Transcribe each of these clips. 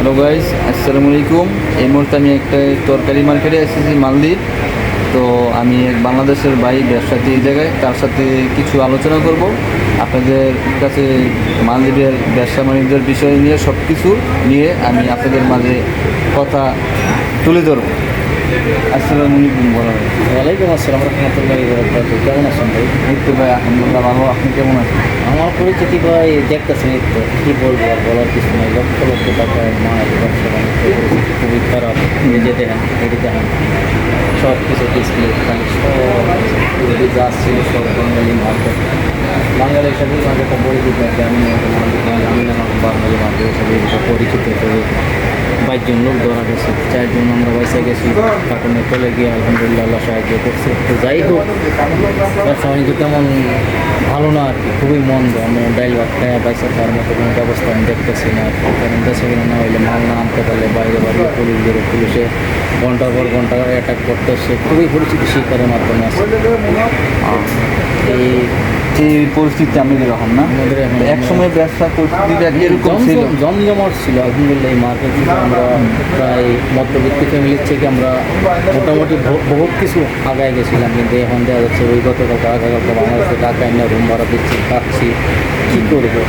Hello guys, আসসালামু আলাইকুম। এই মুহূর্তে আমি একটা তরকারি মার্কেটে এসেছি মালদ্বীপ। তো আমি এক বাংলাদেশের ভাই ব্যবসায়ী এই জায়গায়, তার সাথে কিছু আলোচনা করব আপনাদের কাছে। মালদ্বীপের ব্যবসা বাণিজ্যের বিষয় নিয়ে সব কিছু নিয়ে আমি আপনাদের মাঝে কথা তুলে ধরব। আসসালামু আলাইকুম বলা হয়। ওয়ালাইকুম আসসালাম রহমতুল্লাহি ওয়া বারাকাতুহু। কেমন আছেন ভাই? এই তো ভাই, আলহামদুলিল্লাহ ভালো। আপনি কেমন আছেন? আমার পরিচিতি ভাই দেখতেছেন, এই তো কী বলবো আর বলার কিছু নেই। লক্ষ লক্ষ টাকায় মায়ের ব্যবসা বাণিজ্য পরিস্থিতি খুবই খারাপ। এই যে দেখেন, এটি দেখেন, সব কিছু ডিসপ্লে সব যা ছিল সব বাঙালি মার্কেট। বাঙালি হিসাবে মার্কেটটা পরিচিত আছে। আমি না বাঙালি মার্কেট হিসাবে এটা পরিচিত। তো বাইকজন লোক ধরা গেছে, চারজন আমরা বাইসে গেছি। কার্টুনে চলে গিয়ে আলহামদুলিল্লাহ আল্লাহ সাহায্য করছে। তো যাই হোক, ব্যবসা বাণিজ্য তেমন ভালো না আর কি, খুবই মন্দ। আমরা ডাইল ভাত খায় বাইসে খাওয়ার মতো কোনো ব্যবস্থা আমি দেখতেছি না আর কি। কারণ দেশে কিনে না হইলে মাল না আনতে পারলে বাইরে বাইরে পুলিশে ঘন্টার পর ঘন্টা অ্যাটাক করতেছে। খুবই পরিচিত শিকারের মাধ্যমে আছে এই পরিস্থিতি আমি এরকম না। আমাদের এখন এক সময় ব্যবসা পরিস্থিতিটা এরকম ছিল, জমজমাট ছিল। আলহামদুলিল্লাহ এই মার্কেট থেকে আমরা প্রায় মধ্যবিত্ত ফ্যামিলির থেকে আমরা মোটামুটি বহুত কিছু আগায় গেছিলাম। কিন্তু এখন দেখা যাচ্ছে ওই গতকালকে আগাকালকে বাংলাদেশে টাকা এনে রুম ভাড়া দিচ্ছি, খাচ্ছি। কী করবো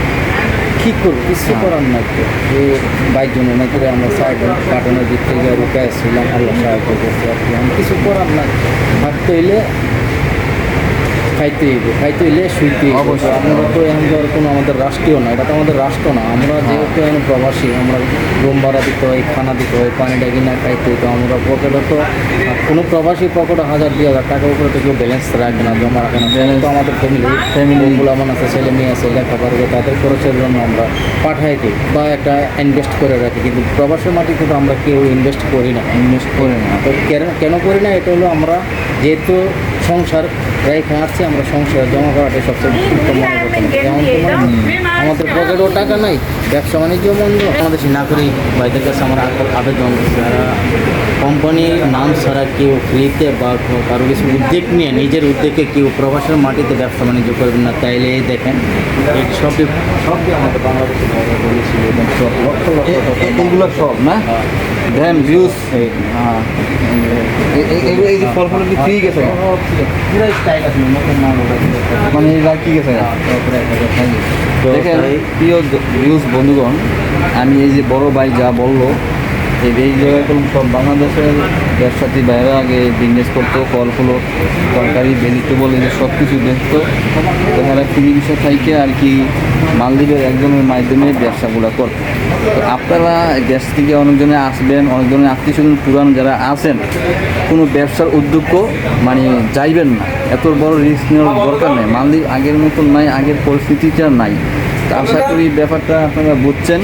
কিছু করার নাই। তো এই বাইকজনের না করে আমরা সাইড কার্টনের দিক থেকে রুকে আসছিলাম, আল্লাহ সাহায্য করছে আর কি। আমি কিছু করার নাই। থাকতে হইলে খাইতে হইলে শুইতে অবশ্যই। আমরা তো এখন ধর কোনো আমাদের রাষ্ট্রীয় না, এটা তো আমাদের রাষ্ট্র না। আমরা যেহেতু এখন প্রবাসী, আমরা রুম ভাড়া দিতে হয়, খানা দিতে হয়, পানিটা কিনা খাইতে হইতো। আমরা পকেটে তো কোনো প্রবাসী পকেটে 1000-2000 টাকার উপরে তো কেউ ব্যালেন্স রাখে না, জমা রাখে না। ব্যালেন্স তো আমাদের ফ্যামিলিগুলো আমার আছে, ছেলে মেয়ে আছে, লেখাপড়া করে তাদের খরচের জন্য আমরা পাঠাই দিই বা একটা ইনভেস্ট করে রাখি। কিন্তু প্রবাসের মাটিতে তো আমরা কেউ ইনভেস্ট করি না। তো কেন করি না? এটা হলো আমরা যেহেতু সংসার রেখে আসছি, আমরা সংসার জমা করাটাই সবচেয়ে উত্তম মনে করতাম। যেমন আমাদের পকেটেও টাকা নাই, ব্যবসা বাণিজ্য বন্ধ। আমাদের নাগরিক ভাইদের কাছে আমার আবেদন, যারা কোম্পানির নাম ছাড়া কেউ ফ্রিতে বা কারো কিছু উদ্যোগ নিয়ে নিজের উদ্যোগে কেউ প্রবাসের মাটিতে ব্যবসা বাণিজ্য করবেন না। তাইলে এই দেখেন, এই সবই আমাদের বাংলাদেশে বলেছিল এবং সব লক্ষ এইগুলো সব না ড্যাম ভিউজ। এই যে ফলগুলো কি ঠিক আছে? পুরো স্টাইল আছে, নতুন নাম মানে এরা কি গেছে? দেখেন প্রিয় ভিউজ বন্ধুগণ, আমি এই যে বড় ভাই যা বললো, এই জায়গায় সব বাংলাদেশের ব্যবসায়ী বাইরে আগে বিজনেস করতো, ফলগুলো তরকারি ভেজিটেবল এই সব কিছু দেখতো। তারা ফ্রি বিষয় থাকে আর কি মালদ্বীপের একজনের মাধ্যমে ব্যবসাগুলো করতো। তো আপনারা দেশ থেকে অনেকজনে আসবেন, অনেকজনের আত্মীয়স্বজন পুরান যারা আছেন, কোনো ব্যবসার উদ্যোগ মানে যাইবেন না। এত বড় রিস্ক নেওয়ার দরকার নেই। মালদ্বীপ আগের মতন নাই, আগের পরিস্থিতিটা নাই। তো আশা করি ব্যাপারটা আপনারা বুঝছেন,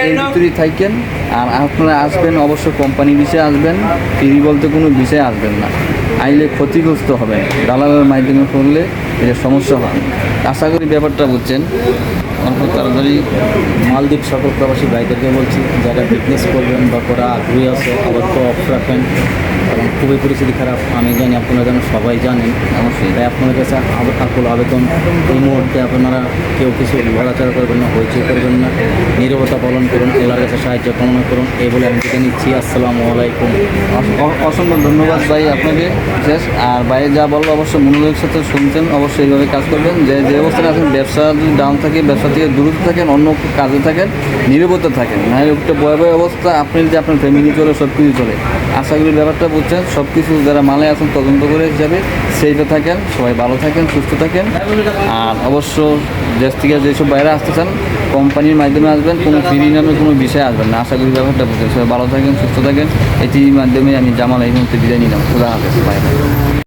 এই ভিতরেই থাকেন। আর আপনারা আসবেন অবশ্য কোম্পানি বিষয়ে আসবেন, ফ্রি বলতে কোনো বিষয়ে আসবেন না। আইলে ক্ষতিগ্রস্ত হবেন, দালালের মাধ্যমে করলে এটা সমস্যা হয়। আশা করি ব্যাপারটা বুঝছেন। অল্প তাড়াতাড়ি মালদ্বীপ সকল প্রবাসী ভাইদেরকে বলছি, যারা বিজনেস করবেন বা করা আগ্রহী আছে, আবার তো অফ রাখেন। কারণ খুবই পরিস্থিতি খারাপ, আমি জানি, আপনারা যেন সবাই জানেন। অবশ্যই তাই আপনাদের কাছে আকুল আবেদন, এই মুহূর্তে আপনারা কেউ কিছু লড়াচড়া করবেন না, হইচই করবেন না, নীরবতা পালন করুন, আল্লাহর কাছে সাহায্য কামনা করুন। এই বলে আমি যেটা নিচ্ছি। আসসালামু আলাইকুম। অসংখ্য ধন্যবাদ ভাই আপনাকে বিশেষ। আর ভাই যা বললো অবশ্যই মনোযোগের সাথে শুনছেন, অবশ্যই এইভাবে কাজ করবেন। যে অবস্থায় আছেন, ব্যবসা যদি ডাউন থাকে, ব্যবসা থেকে দূরত্ব থাকেন, অন্য কাজে থাকেন, নীরবতা থাকেন, না হলে একটা ভয়াবহ অবস্থা। আপনি যদি আপনার ফ্যামিলি চলে, সব কিছু চলে। আশা করি ব্যাপারটা বুঝছেন। সব কিছু যারা মালে আছেন তদন্ত করে হিসাবে সেইটা থাকেন, সবাই ভালো থাকেন, সুস্থ থাকেন। আর অবশ্য দেশ থেকে যেসব বাইরে আসতে চান, কোম্পানির মাধ্যমে আসবেন, কোনো ফ্রি নামে কোনো বিষয়ে আসবেন না। আশা করি ব্যাপারটা বুঝছেন। সবাই ভালো থাকেন, সুস্থ থাকেন। এটির মাধ্যমে আমি জামাল এই মুহূর্তে বিদায় নিলাম। খোদা হাফেজ, বাই বাই।